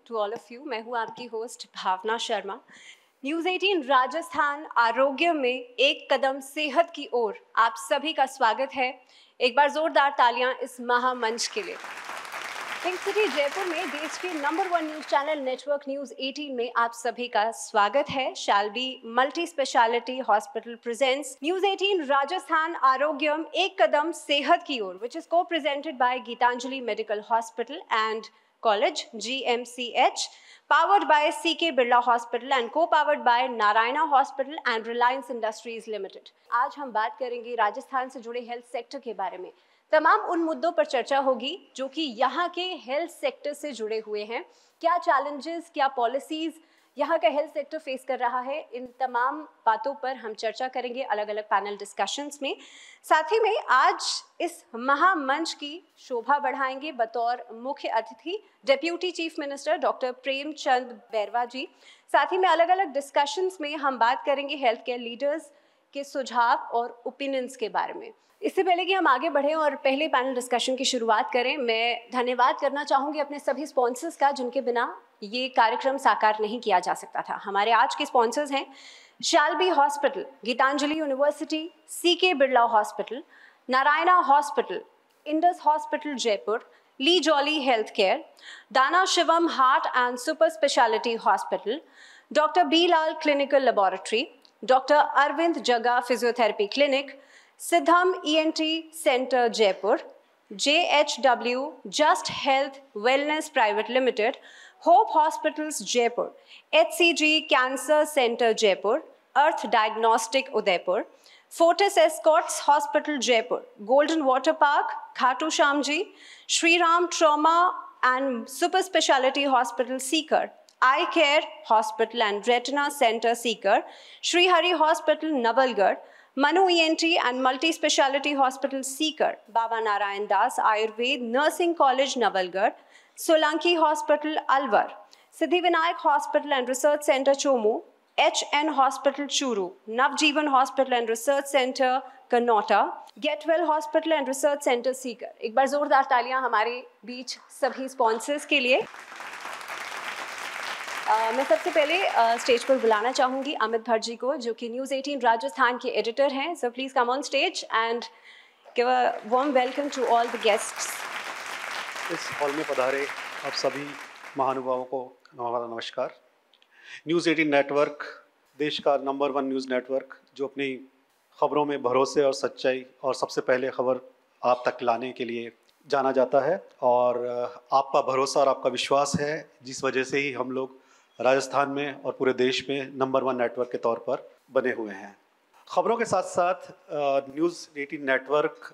To all of you. मैं हूँ आपकी होस्ट भावना शर्मा। न्यूज़ 18 राजस्थान आरोग्य में एक कदम सेहत की ओर आप सभी का स्वागत है। एक बार जोरदार तालियां इस महामंच के लिए। पिंक सिटी जयपुर में देश के number 1 news channel network news 18 में आप सभी का स्वागत है। Shalby multi speciality hospital presents news 18 Rajasthan Arogyam एक कदम सेहत की ओर, which is co-presented by Geetanjali Medical Hospital and College GMCH, powered by CK Birla Hospital and co-powered by Narayana Hospital and Reliance Industries Limited। आज हम बात करेंगे राजस्थान से जुड़े हेल्थ सेक्टर के बारे में। तमाम उन मुद्दों पर चर्चा होगी जो कि यहाँ के हेल्थ सेक्टर से जुड़े हुए हैं। क्या चैलेंजेस, क्या पॉलिसीज यहाँ का हेल्थ सेक्टर फेस कर रहा है, इन तमाम बातों पर हम चर्चा करेंगे अलग अलग पैनल डिस्कशंस में। साथ ही में आज इस महामंच की शोभा बढ़ाएंगे बतौर मुख्य अतिथि deputy chief minister doctor Premchand Bairwa ji. साथ ही में अलग अलग डिस्कशंस में हम बात करेंगे हेल्थ केयर लीडर्स के सुझाव और ओपिनियंस के बारे में। इससे पहले कि हम आगे बढ़ें और पहले पैनल डिस्कशन की शुरुआत करें, मैं धन्यवाद करना चाहूँगी अपने सभी स्पॉन्सर्स का जिनके बिना ये कार्यक्रम साकार नहीं किया जा सकता था। हमारे आज के स्पॉन्सर्स हैं Shalby hospital, Geetanjali university, CK Birla hospital, Narayana hospital, Indus hospital Jaipur, Lee jolly health care, Dana Shivam heart and super speciality hospital, doctor B Lal clinical laboratory, doctor Arvind Jaga physiotherapy clinic, Siddham ENT centre Jaipur, JHW just health wellness private limited, hope hospitals Jaipur, HCG cancer centre Jaipur, Earth diagnostic Udaipur, Fortis Escorts hospital Jaipur, golden water park Khatu Shyam ji, Shri Ram trauma and super speciality hospital Sikar, eye care hospital and retina centre Sikar, Shri Hari hospital Nawalgarh, Manu ENT and multi speciality hospital Sikar, Baba Narayan Das Ayurveda nursing college Nawalgarh, Solanki hospital Alwar, Siddhivinayak hospital and research centre Chomu, HN hospital Churu, Navjeevan hospital and research centre Kanauta, Getwell hospital and research centre Sikar. एक बार जोरदार तालियां हमारे बीच सभी sponsors के लिए। मैं सबसे पहले स्टेज पर बुलाना चाहूँगी अमित भट्ट जी को, जो कि न्यूज़ 18 राजस्थान के एडिटर हैं। So please come on stage and give a warm welcome to all the guests. इस हॉल में पधारे आप सभी महानुभावों को हमारा नमस्कार। न्यूज़ 18 नेटवर्क देश का नंबर 1 न्यूज़ नेटवर्क, जो अपनी खबरों में भरोसे और सच्चाई और सबसे पहले खबर आप तक लाने के लिए जाना जाता है। और आपका भरोसा और आपका विश्वास है जिस वजह से ही हम लोग राजस्थान में और पूरे देश में नंबर 1 नेटवर्क के तौर पर बने हुए हैं। खबरों के साथ साथ न्यूज़ 18 नेटवर्क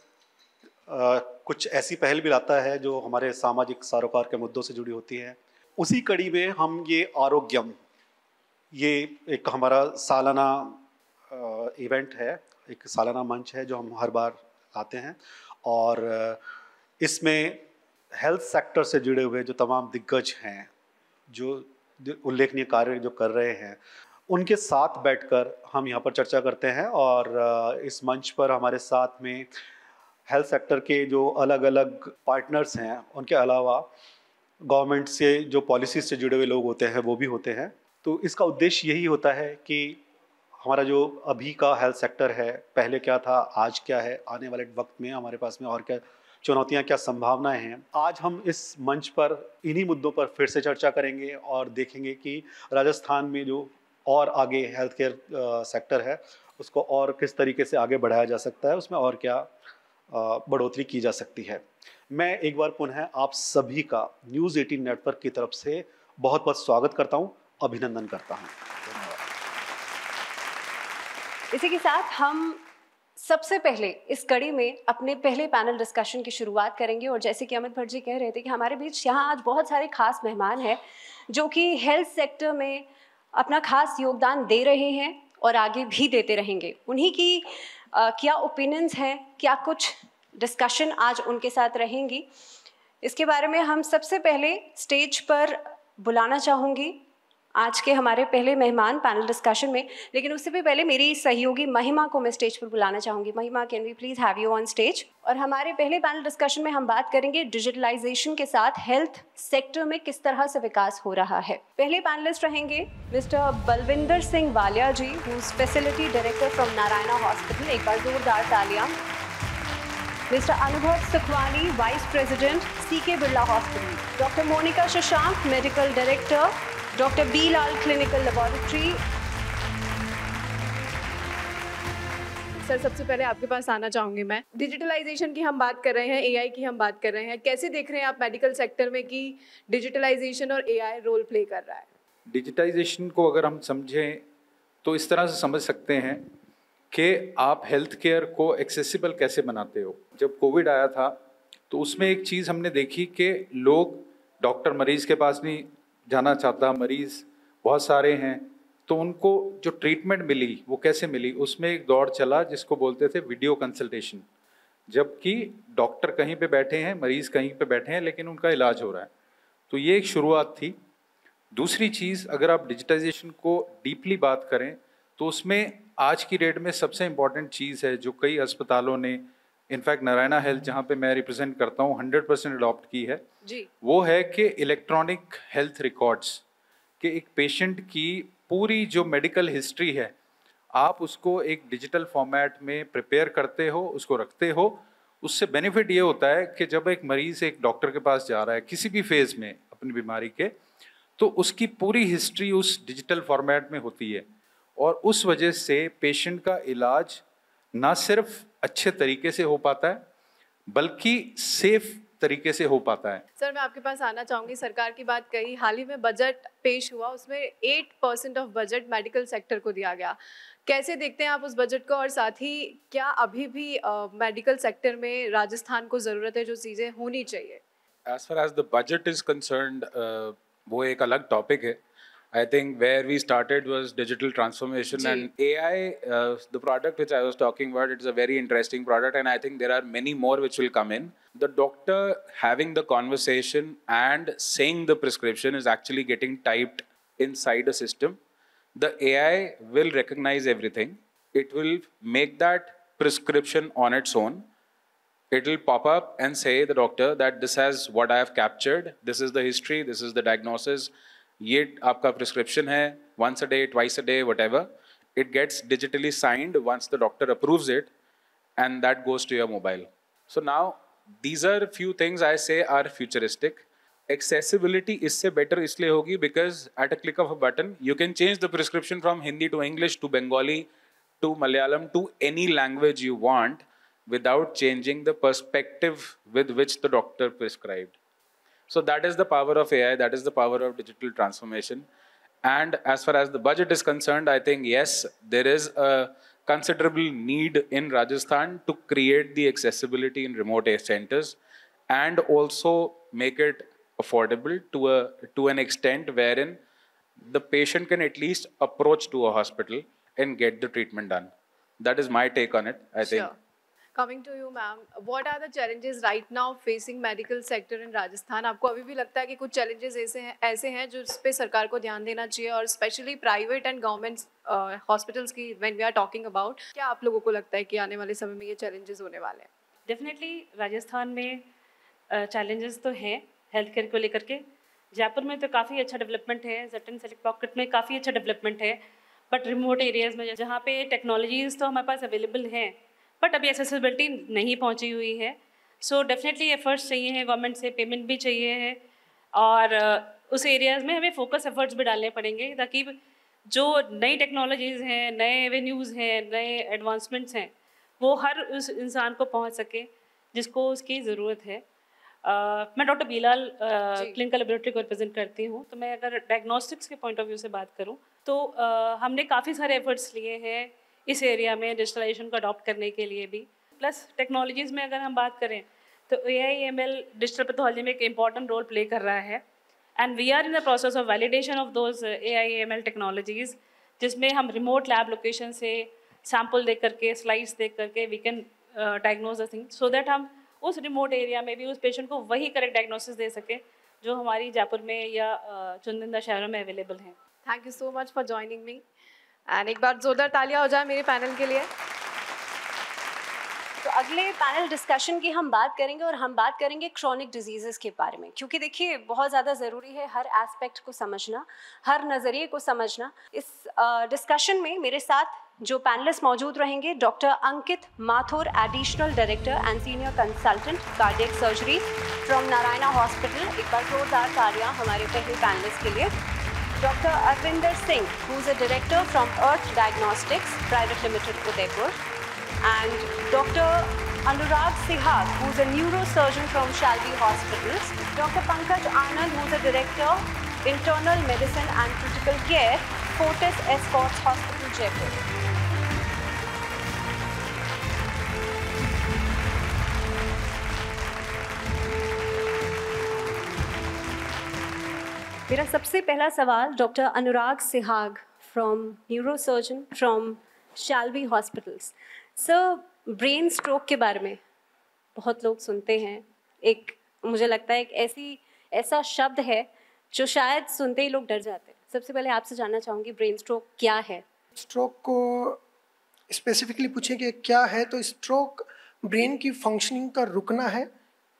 कुछ ऐसी पहल भी लाता है जो हमारे सामाजिक सरोकार के मुद्दों से जुड़ी होती है। उसी कड़ी में हम ये आरोग्यम, ये एक हमारा सालाना इवेंट है, एक सालाना मंच है जो हम हर बार लाते हैं। और इसमें हेल्थ सेक्टर से जुड़े हुए जो तमाम दिग्गज हैं, जो उल्लेखनीय कार्य जो कर रहे हैं, उनके साथ बैठकर हम यहाँ पर चर्चा करते हैं। और इस मंच पर हमारे साथ में हेल्थ सेक्टर के जो अलग अलग पार्टनर्स हैं, उनके अलावा गवर्नमेंट से जो पॉलिसी से जुड़े हुए लोग होते हैं वो भी होते हैं। तो इसका उद्देश्य यही होता है कि हमारा जो अभी का हेल्थ सेक्टर है, पहले क्या था, आज क्या है, आने वाले वक्त में हमारे पास में और क्या चुनौतियां, क्या संभावनाएं हैं, आज हम इस मंच पर इन्हीं मुद्दों पर फिर से चर्चा करेंगे और देखेंगे कि राजस्थान में जो और आगे हेल्थ केयर सेक्टर है उसको और किस तरीके से आगे बढ़ाया जा सकता है, उसमें और क्या बढ़ोतरी की जा सकती है। मैं एक बार पुनः आप सभी का न्यूज़ 18 नेटवर्क की तरफ से बहुत बहुत स्वागत करता हूँ, अभिनंदन करता हूँ। इसी के साथ हम सबसे पहले इस कड़ी में अपने पहले पैनल डिस्कशन की शुरुआत करेंगे। और जैसे कि अमित भट्ट जी कह रहे थे कि हमारे बीच यहाँ आज बहुत सारे खास मेहमान हैं जो कि हेल्थ सेक्टर में अपना खास योगदान दे रहे हैं और आगे भी देते रहेंगे। उन्हीं की क्या ओपिनियंस हैं, क्या कुछ डिस्कशन आज उनके साथ रहेंगी, इसके बारे में हम सबसे पहले स्टेज पर बुलाना चाहूँगी आज के हमारे पहले मेहमान पैनल डिस्कशन में, लेकिन उससे भी पहले मेरी सहयोगी महिमा को मैं स्टेज पर बुलाना चाहूँगी। Mahima, can we please have you on stage. और हमारे पहले पैनल डिस्कशन में हम बात करेंगे डिजिटलाइजेशन के साथ हेल्थ सेक्टर में किस तरह से विकास हो रहा है। पहले पैनलिस्ट रहेंगे mister Balwinder Singh Walia ji, whose facility director from Narayana hospital. एक बार जोरदार तालियां। Mister Anubhav Sukhwani, vice president, CK Birla hospital. Doctor Monika Shashank, medical director, doctor B Lal clinical laboratory. Sir, सबसे पहले आपके पास आना चाहूँगी मैं। डिजिटलाइजेशन की हम बात कर रहे हैं, एआई की हम बात कर रहे हैं, कैसे देख रहे हैं आप मेडिकल सेक्टर में कि डिजिटलाइजेशन और एआई रोल प्ले कर रहा है? डिजिटाइजेशन को अगर हम समझें तो इस तरह से समझ सकते हैं कि आप हेल्थ केयर को एक्सेसिबल कैसे बनाते हो। जब कोविड आया था तो उसमें एक चीज़ हमने देखी कि लोग, डॉक्टर मरीज़ के पास नहीं जाना चाहता, मरीज़ बहुत सारे हैं, तो उनको जो ट्रीटमेंट मिली वो कैसे मिली, उसमें एक दौर चला जिसको बोलते थे वीडियो कंसल्टेशन। जबकि डॉक्टर कहीं पे बैठे हैं, मरीज़ कहीं पे बैठे हैं, लेकिन उनका इलाज हो रहा है। तो ये एक शुरुआत थी। दूसरी चीज़, अगर आप डिजिटाइजेशन को डीपली बात करें तो उसमें आज की डेट में सबसे इम्पॉर्टेंट चीज़ है जो कई अस्पतालों ने, इनफैक्ट नारायणा हेल्थ जहाँ पे मैं रिप्रेजेंट करता हूँ, 100% अडॉप्ट की है जी। वो है कि इलेक्ट्रॉनिक हेल्थ रिकॉर्ड्स के एक पेशेंट की पूरी जो मेडिकल हिस्ट्री है आप उसको एक डिजिटल फॉर्मेट में प्रिपेयर करते हो, उसको रखते हो। उससे बेनिफिट ये होता है कि जब एक मरीज़ एक डॉक्टर के पास जा रहा है किसी भी फेज़ में अपनी बीमारी के, तो उसकी पूरी हिस्ट्री उस डिजिटल फॉर्मेट में होती है और उस वजह से पेशेंट का इलाज ना सिर्फ अच्छे तरीके से हो पाता है बल्कि सेफ तरीके से हो पाता है। सर, मैं आपके पास आना चाहूँगी। सरकार की बात कही, हाल ही में बजट पेश हुआ, उसमें 8% ऑफ बजट मेडिकल सेक्टर को दिया गया। कैसे देखते हैं आप उस बजट को, और साथ ही क्या अभी भी मेडिकल सेक्टर में राजस्थान को ज़रूरत है जो चीज़ें होनी चाहिए? As far as the budget is concerned, वो एक अलग टॉपिक है. I think where we started was digital transformation and AI. The product which I was talking about, it's a very interesting product, and I think there are many more which will come in. The doctor having the conversation and saying the prescription is actually getting typed inside a system. The AI will recognize everything. It will make that prescription on its own. It will pop up and say the doctor that this has what I have captured, this is the history, this is the diagnosis, ये आपका prescription है, once a day, twice a day, whatever. It gets digitally signed once the doctor approves it, and that goes to your mobile. So now these are few things I say are futuristic. Accessibility इससे better इसलिए होगी because at a click of a button you can change the prescription from Hindi to English to Bengali to Malayalam to any language you want without changing the perspective with which the doctor prescribed. So that is the power of AI, that is the power of digital transformation. And as far as the budget is concerned, I think yes, there is a considerable need in Rajasthan to create the accessibility in remote centers and also make it affordable to an extent wherein the patient can at least approach to a hospital and get the treatment done. That is my take on it, I think. Sure. Coming to you, ma'am, what are the challenges right now facing medical sector in Rajasthan? आपको अभी भी लगता है कि कुछ challenges ऐसे हैं जो इस पे सरकार को ध्यान देना चाहिए, और specially private and government hospitals की when we are talking about, क्या आप लोगों को लगता है कि आने वाले समय में ये challenges होने वाले हैं? डेफिनेटली राजस्थान में चैलेंजेस तो हैं हेल्थ केयर को लेकर के। जयपुर में तो काफ़ी अच्छा डेवलपमेंट है, सर्टेन सेलेक्ट पॉकेट में काफ़ी अच्छा डेवलपमेंट है, बट रिमोट एरियाज़ में जहाँ पे टेक्नोलॉजीज़ तो हमारे पास अवेलेबल हैं बट अभी एक्सेसिबिलिटी नहीं पहुंची हुई है। सो डेफिनेटली एफर्ट्स चाहिए हैं, गवर्नमेंट से पेमेंट भी चाहिए है, और उस एरियाज़ में हमें फोकस एफर्ट्स भी डालने पड़ेंगे ताकि जो नई टेक्नोलॉजीज़ हैं, नए एवेन्यूज़ हैं, नए एडवांसमेंट्स हैं, वो हर उस इंसान को पहुंच सके जिसको उसकी ज़रूरत है। मैं डॉक्टर बीलाल क्लिनिकल लेबोरेटरी को रिप्रेजेंट करती हूँ। तो मैं अगर डायग्नोस्टिक्स के पॉइंट ऑफ व्यू से बात करूँ तो हमने काफ़ी सारे एफर्ट्स लिए हैं इस एरिया में डिजिटलाइजेशन को अडॉप्ट करने के लिए भी। प्लस टेक्नोलॉजीज़ में अगर हम बात करें तो AI/ML डिजिटल पैथोलॉजी में एक इम्पॉर्टेंट रोल प्ले कर रहा है, and we are in the process of validation of those AI/ML technologies, जिसमें हम रिमोट लैब लोकेशन से सैम्पल देख करके, स्लाइड्स देख करके we can diagnose the thing, so that हम उस रिमोट एरिया में भी उस पेशेंट को वही करेक्ट डायग्नोसिस दे सके जो हमारी जयपुर में या चुनिंदा शहरों में अवेलेबल हैं। Thank you so much for joining me and एक बार जोरदार तालियां हो जाए मेरे पैनल के लिए। तो अगले पैनल डिस्कशन की हम बात करेंगे और हम बात करेंगे क्रॉनिक डिजीजेस के बारे में, क्योंकि देखिए बहुत ज़्यादा ज़रूरी है हर एस्पेक्ट को समझना, हर नज़रिए को समझना। इस डिस्कशन में मेरे साथ जो पैनलिस्ट मौजूद रहेंगे, doctor Ankit Mathur, additional director and senior consultant cardiac surgery from Narayana hospital. एक बार जोरदार तालियां हमारे पहले पैनलिस्ट के लिए। Doctor Arvinder Singh, who is a director from earth diagnostics private limited Udaipur, and Dr. Anurag Sehag, who is a neurosurgeon from Shalby Hospitals, Dr. Pankaj Anand, who is a director, internal medicine and critical care, Fortis Escorts Hospital, Jaipur. मेरा सबसे पहला सवाल doctor Anurag Sihag from neurosurgeon from Shalby hospitals. Sir, brain stroke के बारे में बहुत लोग सुनते हैं। एक मुझे लगता है एक ऐसा शब्द है जो शायद सुनते ही लोग डर जाते हैं। सबसे पहले आपसे जानना चाहूँगी, ब्रेन स्ट्रोक क्या है? स्ट्रोक को स्पेसिफिकली पूछें कि क्या है, तो स्ट्रोक ब्रेन की फंक्शनिंग का रुकना है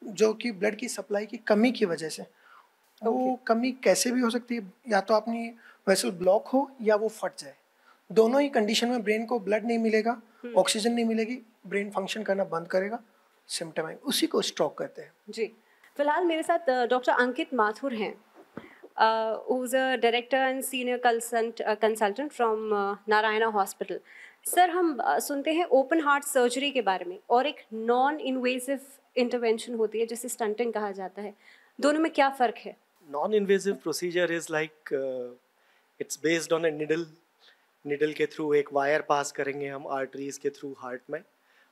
जो कि ब्लड की सप्लाई की कमी की वजह से। वो कमी कैसे भी हो सकती है, या तो अपनी वेसल ब्लॉक हो या वो फट जाए। दोनों ही कंडीशन में ब्रेन को ब्लड नहीं मिलेगा, ऑक्सीजन नहीं मिलेगी, ब्रेन फंक्शन करना बंद करेगा, सिम्टम है, उसी को स्ट्रोक कहते हैं। जी, फिलहाल मेरे साथ डॉक्टर अंकित माथुर हैं, who is a director and senior consultant from Narayana hospital. Sir, हम सुनते हैं ओपन हार्ट सर्जरी के बारे में और एक नॉन इन्वेसिव इंटरवेंशन होती है जिसे स्टंटिंग कहा जाता है। दोनों में क्या फ़र्क है? Non-invasive procedure is like it's based on a needle के थ्रू एक वायर पास करेंगे हम आर्टरीज के थ्रू हार्ट में,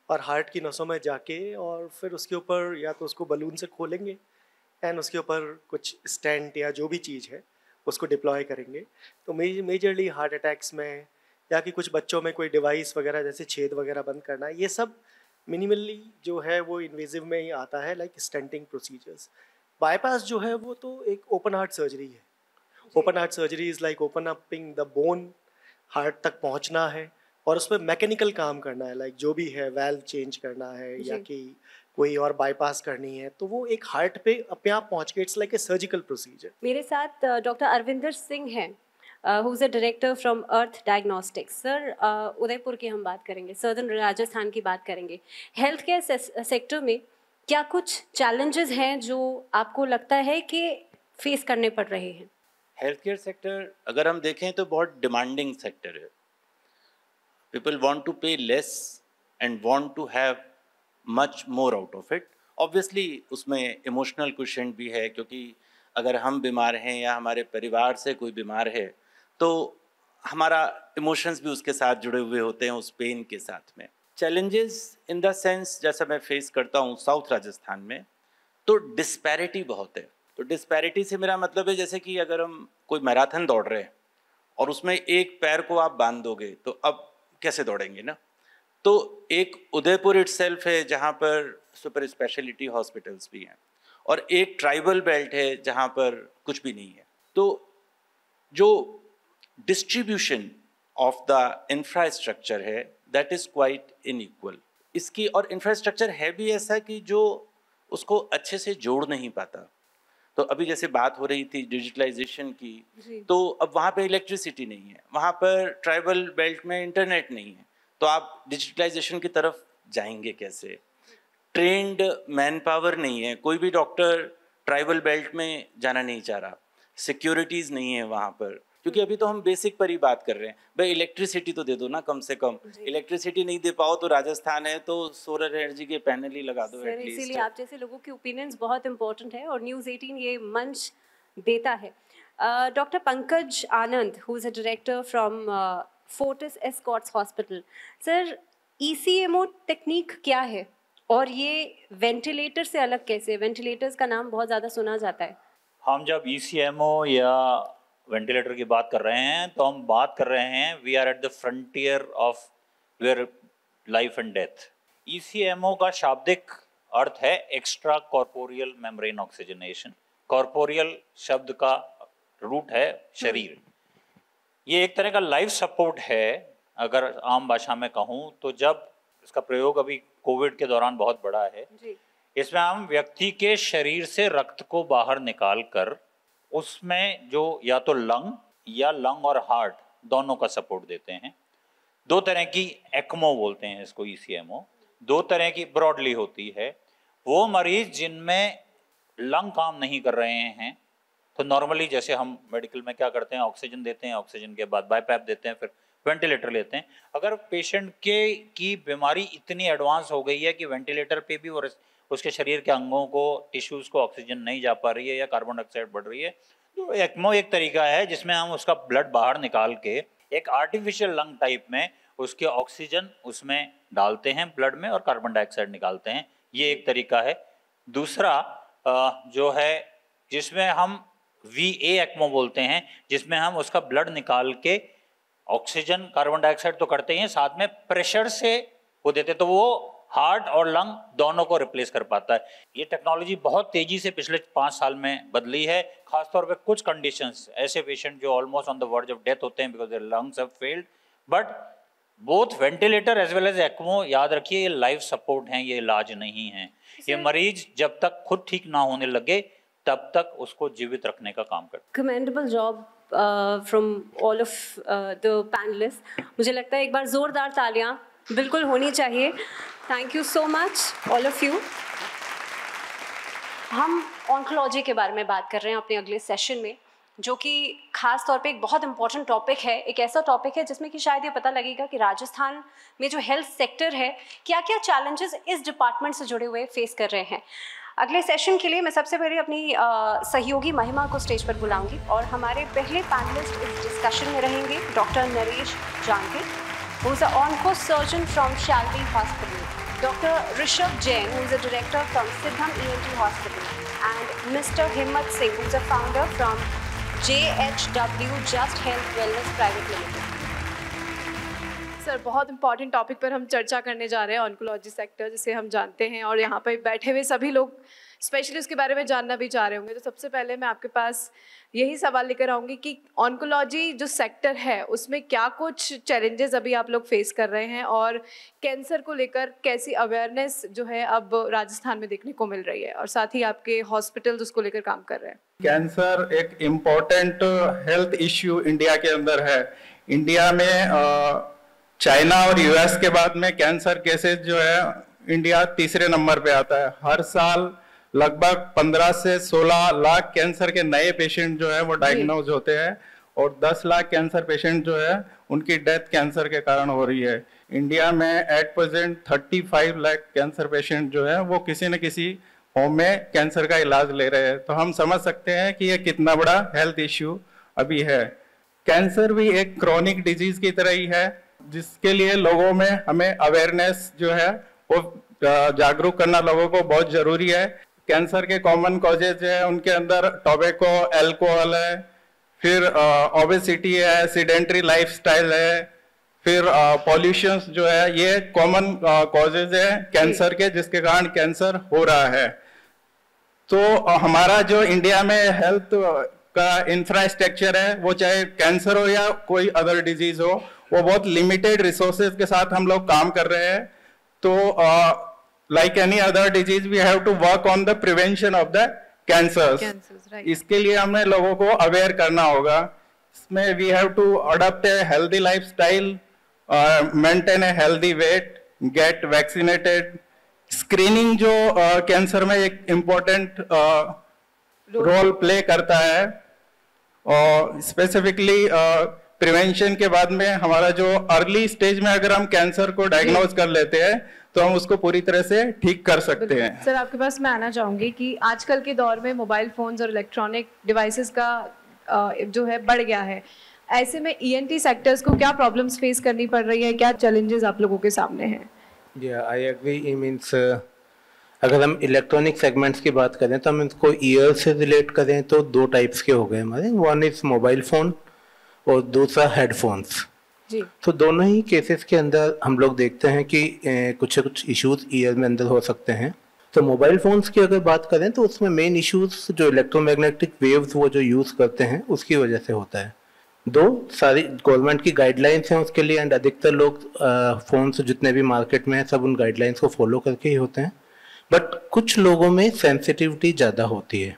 और हार्ट की नसों में जाके और फिर उसके ऊपर या तो उसको बलून से खोलेंगे एंड उसके ऊपर कुछ स्टेंट या जो भी चीज़ है उसको डिप्लॉय करेंगे। तो मेजरली हार्ट अटैक्स में या कि कुछ बच्चों में कोई डिवाइस वगैरह जैसे छेद वगैरह बंद करना, ये सब मिनिमली जो है वो इन्वेजिव में ही आता है, लाइक स्टेंटिंग प्रोसीजर्स। बाईपास जो है वो तो एक ओपन हार्ट सर्जरी है। Open heart surgery is like open upping the bone, heart तक पहुंचना है और उस पर मैकेनिकल काम करना है, लाइक जो भी है वाल्व चेंज करना है या कि कोई और बाईपास करनी है, तो वो एक हार्ट पे अपने आप पहुंच के, it's like a surgical procedure. मेरे साथ डॉक्टर अरविंदर सिंह हैं, who is a director from earth diagnostics. Sir, Udaipur की हम बात करेंगे, सर्दर्न राजस्थान की बात करेंगे। हेल्थ केयर सेक्टर में क्या कुछ चैलेंजेस हैं जो आपको लगता है कि फेस करने पड़ रहे हैं? हेल्थ केयर सेक्टर अगर हम देखें तो बहुत डिमांडिंग सेक्टर है। People want to pay less and want to have much more out of it. Obviously उसमें इमोशनल क्वेश्चन भी है, क्योंकि अगर हम बीमार हैं या हमारे परिवार से कोई बीमार है तो हमारा इमोशंस भी उसके साथ जुड़े हुए होते हैं, उस पेन के साथ में। चैलेंजेस इन द सेंस जैसा मैं फेस करता हूँ साउथ राजस्थान में, तो डिस्पैरिटी बहुत है। तो डिस्पैरिटी से मेरा मतलब है जैसे कि अगर हम कोई मैराथन दौड़ रहे हैं और उसमें एक पैर को आप बांध दोगे तो अब कैसे दौड़ेंगे ना। तो एक उदयपुर इटसेल्फ है जहाँ पर सुपर स्पेशलिटी हॉस्पिटल्स भी हैं, और एक ट्राइबल बेल्ट है जहाँ पर कुछ भी नहीं है। तो जो डिस्ट्रीब्यूशन ऑफ द इंफ्रास्ट्रक्चर है दैट इज़ क्वाइट इनइक्वल इसकी, और इंफ्रास्ट्रक्चर है भी ऐसा कि जो उसको अच्छे से जोड़ नहीं पाता। तो अभी जैसे बात हो रही थी डिजिटलाइजेशन की, तो अब वहाँ पे इलेक्ट्रिसिटी नहीं है, वहाँ पर ट्राइबल बेल्ट में इंटरनेट नहीं है, तो आप डिजिटलाइजेशन की तरफ जाएंगे कैसे? ट्रेंड मैन पावर नहीं है, कोई भी डॉक्टर ट्राइबल बेल्ट में जाना नहीं चाह रहा, सिक्योरिटीज़ नहीं है वहाँ पर, क्योंकि अभी तो हम बेसिक पर ही बात कर रहे हैं। भाई इलेक्ट्रिसिटी तो दे दो ना कम से कम। इलेक्ट्रिसिटी नहीं दे पाओ तो राजस्थान है तो सोलर एनर्जी के पैनल ही लगा दो एटलीस्ट। इसीलिए आप जैसे लोगों के ओपिनियंस बहुत इंपॉर्टेंट है और न्यूज़ 18 ये मंच देता है। Doctor Pankaj Anand, who is a director from Fortis Escorts hospital. Sir, ECMO technique क्या है और ये वेंटिलेटर से अलग कैसे है? वेंटिलेटर्स का नाम बहुत ज़्यादा सुना जाता है। हम जब ECMO या वेंटिलेटर की बात कर रहे हैं तो हम बात कर रहे हैं we are at the frontier of where life and death. ECMO का शाब्दिक अर्थ है extra corporeal membrane oxygenation. Corporeal शब्द का रूट है शरीर, ये एक तरह का लाइफ सपोर्ट है, अगर आम भाषा में कहूँ तो। जब इसका प्रयोग अभी कोविड के दौरान बहुत बड़ा है जी। इसमें हम व्यक्ति के शरीर से रक्त को बाहर निकाल कर उसमें जो या तो लंग और हार्ट दोनों का सपोर्ट देते हैं। दो तरह की एक्मो बोलते हैं इसको, ECMO, दो तरह की ब्रॉडली होती है। वो मरीज जिनमें लंग काम नहीं कर रहे हैं तो नॉर्मली जैसे हम मेडिकल में क्या करते हैं, ऑक्सीजन देते हैं, ऑक्सीजन के बाद बाईपैप देते हैं, फिर वेंटिलेटर लेते हैं। अगर पेशेंट की बीमारी इतनी एडवांस हो गई है कि वेंटिलेटर पे भी और उसके शरीर के अंगों को, टिश्यूज़ को ऑक्सीजन नहीं जा पा रही है या कार्बन डाइऑक्साइड बढ़ रही है, तो एक्मो एक तरीका है जिसमें हम उसका ब्लड बाहर निकाल के एक आर्टिफिशियल लंग टाइप में उसके ऑक्सीजन उसमें डालते हैं ब्लड में और कार्बन डाइऑक्साइड निकालते हैं। ये एक तरीका है। दूसरा जो है जिसमें हम VA एक्मो बोलते हैं, जिसमें हम उसका ब्लड निकाल के ऑक्सीजन कार्बन डाइऑक्साइड तो करते ही हैं, साथ में प्रेशर से वो देते, तो वो हार्ट और लंग दोनों को रिप्लेस कर पाता है। ये टेक्नोलॉजी बहुत तेजी से पिछले 5 साल में बदली है। खासतौर पे कुछ कंडीशंस, ऐसे पेशेंट जो almost on the verge of death होते हैं because their lungs have failed, but both ventilator as well as ECMO, याद रखिए ये लाइफ सपोर्ट हैं, ये इलाज नहीं है। ये मरीज जब तक खुद ठीक ना होने लगे तब तक उसको जीवित रखने का काम करते हैं। Commendable job from all of the panelist. मुझे लगता है एक बार जोरदार तालियां बिल्कुल होनी चाहिए। Thank you so much all of you. हम ऑन्कोलॉजी के बारे में बात कर रहे हैं अपने अगले सेशन में, जो कि खास तौर पे एक बहुत इंपॉर्टेंट टॉपिक है, एक ऐसा टॉपिक है जिसमें कि शायद ये पता लगेगा कि राजस्थान में जो हेल्थ सेक्टर है क्या क्या चैलेंजेस इस डिपार्टमेंट से जुड़े हुए फेस कर रहे हैं। अगले सेशन के लिए मैं सबसे पहले अपनी सहयोगी महिमा को स्टेज पर बुलाऊंगी और हमारे पहले पैनलिस्ट इस डिस्कशन में रहेंगे doctor Naresh Janke, who is a onco surgeon from Shailvi hospital, doctor Rishabh Jain, who is a director from Siddham ENT hospital, and mister Himmat Singh, who is a founder from JHW just health wellness private limited. Sir, बहुत important topic पर हम चर्चा करने जा रहे हैं, oncology sector जिसे हम जानते हैं, और यहाँ पर बैठे हुए सभी लोग स्पेशली उसके बारे में जानना भी चाह रहे होंगे। तो सबसे पहले मैं आपके पास यही सवाल लेकर आऊँगी कि ऑन्कोलॉजी जो सेक्टर है उसमें क्या कुछ चैलेंजेस अभी आप लोग फेस कर रहे हैं और कैंसर को लेकर कैसी अवेयरनेस जो है अब राजस्थान में देखने को मिल रही है, और साथ ही आपके हॉस्पिटल्स उसको लेकर काम कर रहे हैं। कैंसर एक इम्पोर्टेंट हेल्थ इश्यू इंडिया के अंदर है। इंडिया में चाइना और US के बाद में कैंसर केसेस जो है इंडिया तीसरे नंबर पे आता है। हर साल लगभग 15 से 16 लाख कैंसर के नए पेशेंट जो है वो डायग्नोज होते हैं और 10 लाख कैंसर पेशेंट जो है उनकी डेथ कैंसर के कारण हो रही है। इंडिया में at present 35 lakh cancer patient जो है वो किसी न किसी होम में कैंसर का इलाज ले रहे हैं। तो हम समझ सकते हैं कि ये कितना बड़ा हेल्थ इश्यू अभी है। कैंसर भी एक क्रॉनिक डिजीज की तरह ही है, जिसके लिए लोगों में हमें अवेयरनेस जो है वो जागरूक करना लोगों को बहुत जरूरी है। कैंसर के कॉमन कॉजेज जो है उनके अंदर टोबैको, अल्कोहल है, फिर ओबेसिटी है, सीडेंट्री लाइफस्टाइल है, फिर पॉल्यूशन जो है, ये कॉमन कॉजेज है कैंसर के जिसके कारण कैंसर हो रहा है। तो हमारा जो इंडिया में हेल्थ का इंफ्रास्ट्रक्चर है वो चाहे कैंसर हो या कोई अदर डिजीज हो, वो बहुत लिमिटेड रिसोर्सेज के साथ हम लोग काम कर रहे हैं। तो like any other disease we have to work on the prevention of the cancers, right. इसके लिए हमें लोगों को अवेयर करना होगा। इसमें we have to adopt a healthy lifestyle, maintain a healthy weight, get vaccinated। Screening जो कैंसर में एक इम्पोर्टेंट रोल प्ले करता है, और स्पेसिफिकली प्रिवेंशन के बाद में हमारा जो अर्ली स्टेज में अगर हम कैंसर को डायग्नोज कर लेते हैं तो हम उसको पूरी तरह से ठीक कर सकते हैं। सर, आपके पास मैं आना चाहूँगी कि आजकल के दौर में मोबाइल फोन्स और इलेक्ट्रॉनिक डिवाइसेस का जो है बढ़ गया है। ऐसे में ENT सेक्टर्स को क्या प्रॉब्लम्स फेस करनी पड़ रही है, क्या चैलेंजेस आप लोगों के सामने हैं? I agree. मीन्स अगर हम इलेक्ट्रॉनिक सेगमेंट्स की बात करें तो हम इसको ईयर से रिलेट करें तो 2 टाइप्स के हो गए हमारे। वन इज मोबाइल फ़ोन और दूसरा हेडफोन्स। जी। तो दोनों ही केसेस के अंदर हम लोग देखते हैं कि कुछ इश्यूज ईयर में अंदर हो सकते हैं। तो मोबाइल फ़ोन्स की अगर बात करें तो उसमें मेन इश्यूज जो इलेक्ट्रोमैग्नेटिक वेव्स वो जो यूज़ करते हैं उसकी वजह से होता है। दो सारी गवर्नमेंट की गाइडलाइंस हैं उसके लिए, एंड अधिकतर लोग फोन्स जितने भी मार्केट में हैं सब उन गाइडलाइंस को फॉलो करके ही होते हैं, बट कुछ लोगों में सेंसिटिविटी ज़्यादा होती है।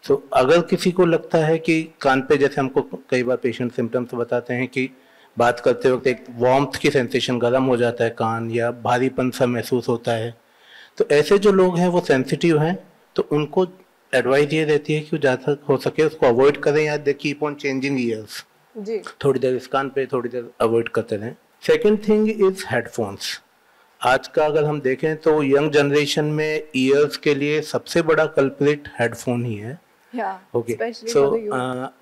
सो अगर किसी को लगता है कि कान पे, जैसे हमको कई बार पेशेंट सिम्टम्स बताते हैं कि बात करते वक्त एक वार्मथ की सेंसेशन, गर्म हो जाता है कान या भारीपन सा महसूस होता है, तो ऐसे जो लोग हैं वो सेंसिटिव हैं, तो उनको एडवाइस ये रहती है कि ज़्यादा हो सके उसको अवॉइड करें या they keep on changing years, थोड़ी देर इस कान पे थोड़ी देर अवॉइड करते रहें। Second thing is headphones. आज का अगर हम देखें तो यंग जनरेशन में ईयर्स के लिए सबसे बड़ा कल्प्रिट हेडफोन ही है। ओके, सो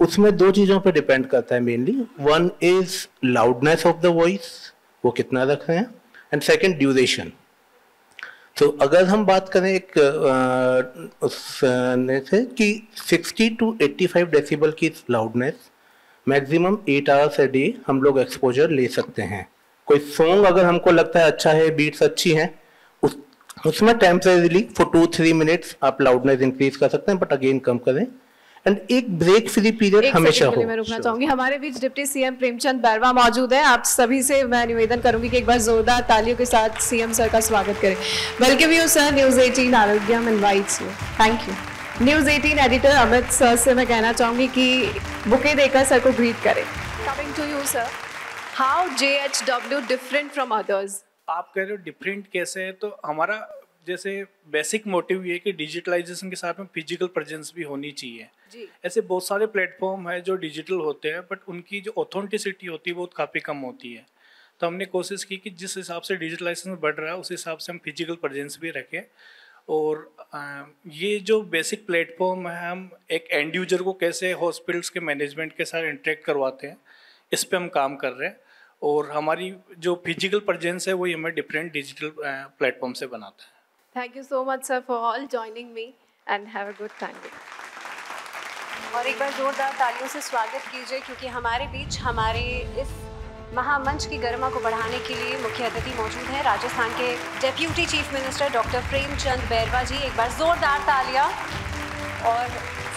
उसमें दो चीज़ों पे डिपेंड करता है mainly. One is loudness of the voice, वो कितना रख रहे हैं, एंड सेकेंड ड्यूरेशन। तो अगर हम बात करें एक उसने से कि 60 to 85 डेसिबल की loudness maximum 8 hours a day हम लोग एक्सपोजर ले सकते हैं। कोई सॉन्ग अगर हमको लगता है अच्छा है, बीट्स अच्छी हैं, उसमें टेम्परेरीली फॉर 2-3 मिनट्स आप लाउडनेस इंक्रीज कर सकते हैं, बट अगेन कम करें, एंड एक ब्रेक फ्री पीरियड हमेशा हो। मैं रुकना चाहूंगी, हमारे बीच डिप्टी सीएम प्रेमचंद बैरवा मौजूद हैं। आप सभी से मैं निवेदन करूंगी कि एक बार जोरदार तालियों के साथ सीएम सर का स्वागत करें। Welcome you sir, news 18 Arogyam invites you. Thank you. News 18 editor Amit sir से मैं कहना चाहूंगी कि बुके देकर सर को ग्रीट करें। Coming to you sir, how JHW different from others? आप कह रहे हो डिफरेंट कैसे है, तो हमारा जैसे बेसिक मोटिव ये है कि डिजिटलाइजेशन के साथ में फिजिकल प्रेजेंस भी होनी चाहिए जी। ऐसे बहुत सारे प्लेटफॉर्म है जो डिजिटल होते हैं, बट उनकी जो ऑथेंटिसिटी होती है वो काफ़ी कम होती है। तो हमने कोशिश की कि जिस हिसाब से डिजिटलाइजेशन बढ़ रहा है उस हिसाब से हम फिजिकल प्रेजेंस भी रखें, और ये जो बेसिक प्लेटफॉर्म है, हम एक एंड यूजर को कैसे हॉस्पिटल्स के मैनेजमेंट के साथ इंटरेक्ट करवाते हैं, इस पे हम काम कर रहे हैं, और हमारी जो फिजिकल प्रेजेंस है वही हमें डिफरेंट डिजिटल प्लेटफॉर्म से बनाता है। Thank you so much sir for all joining me and have a good time. और एक बार जोरदार तालियों से स्वागत कीजिए, क्योंकि हमारे बीच हमारे इस महामंच की गरिमा को बढ़ाने के लिए मुख्य अतिथि मौजूद हैं राजस्थान के deputy chief minister doctor Premchand Bairwa ji. एक बार जोरदार तालियां। और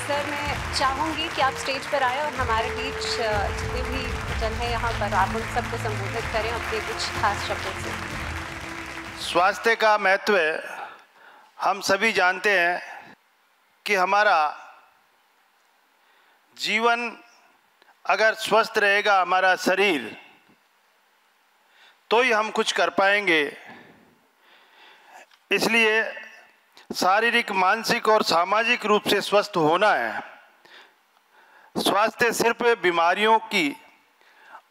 सर मैं चाहूँगी कि आप स्टेज पर आए और हमारे बीच जितने भी जन हैं यहाँ पर, आप उन सबको संबोधित करें अपने कुछ खास शब्दों से। स्वास्थ्य का महत्व हम सभी जानते हैं कि हमारा जीवन अगर स्वस्थ रहेगा, हमारा शरीर, तो ही हम कुछ कर पाएंगे। इसलिए शारीरिक, मानसिक और सामाजिक रूप से स्वस्थ होना है। स्वास्थ्य सिर्फ बीमारियों की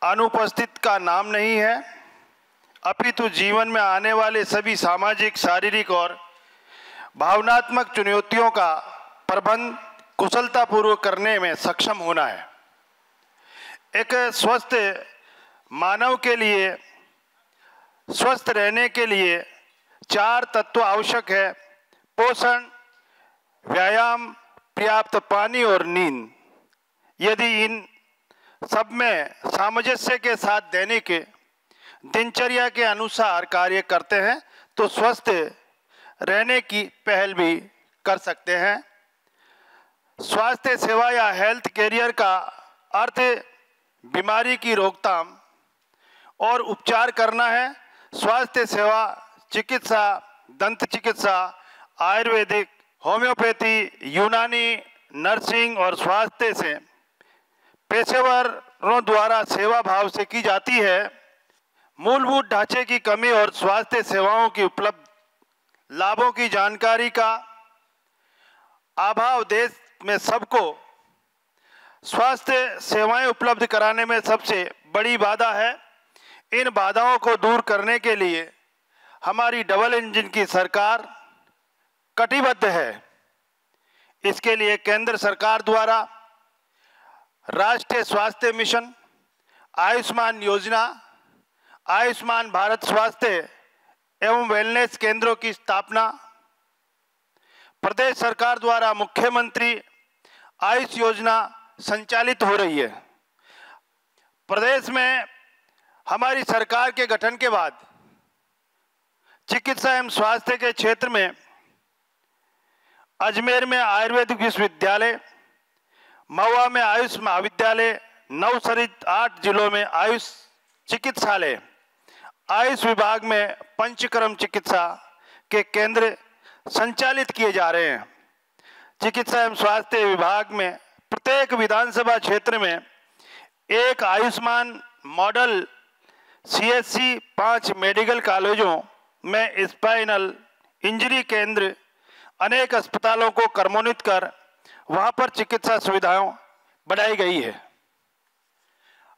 अनुपस्थित का नाम नहीं है, अपितु जीवन में आने वाले सभी सामाजिक, शारीरिक और भावनात्मक चुनौतियों का प्रबंध कुशलतापूर्वक करने में सक्षम होना है। एक स्वस्थ मानव के लिए स्वस्थ रहने के लिए 4 तत्व आवश्यक है: पोषण, व्यायाम, पर्याप्त पानी और नींद। यदि इन सब में सामंजस्य के साथ दैनिक दिनचर्या के अनुसार कार्य करते हैं तो स्वस्थ रहने की पहल भी कर सकते हैं। स्वास्थ्य सेवा या हेल्थ कैरियर का अर्थ बीमारी की रोकथाम और उपचार करना है। स्वास्थ्य सेवा चिकित्सा, दंत चिकित्सा, आयुर्वेदिक, होम्योपैथी, यूनानी, नर्सिंग और स्वास्थ्य से पेशेवरों द्वारा सेवा भाव से की जाती है। मूलभूत ढांचे की कमी और स्वास्थ्य सेवाओं की उपलब्ध लाभों की जानकारी का अभाव देश में सबको स्वास्थ्य सेवाएं उपलब्ध कराने में सबसे बड़ी बाधा है। इन बाधाओं को दूर करने के लिए हमारी डबल इंजन की सरकार कटिबद्ध है। इसके लिए केंद्र सरकार द्वारा राष्ट्रीय स्वास्थ्य मिशन, आयुष्मान योजना, आयुष्मान भारत स्वास्थ्य एवं वेलनेस केंद्रों की स्थापना, प्रदेश सरकार द्वारा मुख्यमंत्री आयुष योजना संचालित हो रही है। प्रदेश में हमारी सरकार के गठन के बाद चिकित्सा एवं स्वास्थ्य के क्षेत्र में अजमेर में आयुर्वेदिक विश्वविद्यालय, महुआ में आयुष महाविद्यालय, नवसरित 8 जिलों में आयुष चिकित्सालय, आयुष विभाग में पंचकर्म चिकित्सा के केंद्र संचालित किए जा रहे हैं। चिकित्सा एवं स्वास्थ्य विभाग में प्रत्येक विधानसभा क्षेत्र में एक आयुष्मान मॉडल CHC, 5 मेडिकल कॉलेजों में स्पाइनल इंजरी केंद्र, अनेक अस्पतालों को क्रमोन्नत कर वहां पर चिकित्सा सुविधाएं बढ़ाई गई है।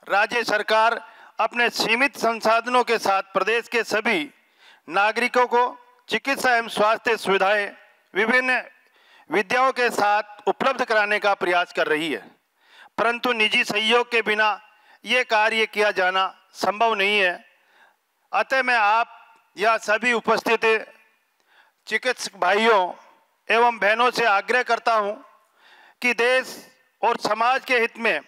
राज्य सरकार अपने सीमित संसाधनों के साथ प्रदेश के सभी नागरिकों को चिकित्सा एवं स्वास्थ्य सुविधाएं विभिन्न विद्याओं के साथ उपलब्ध कराने का प्रयास कर रही है, परंतु निजी सहयोग के बिना ये कार्य किया जाना संभव नहीं है। अतः मैं आप या सभी उपस्थित चिकित्सक भाइयों एवं बहनों से आग्रह करता हूं कि देश और समाज के हित में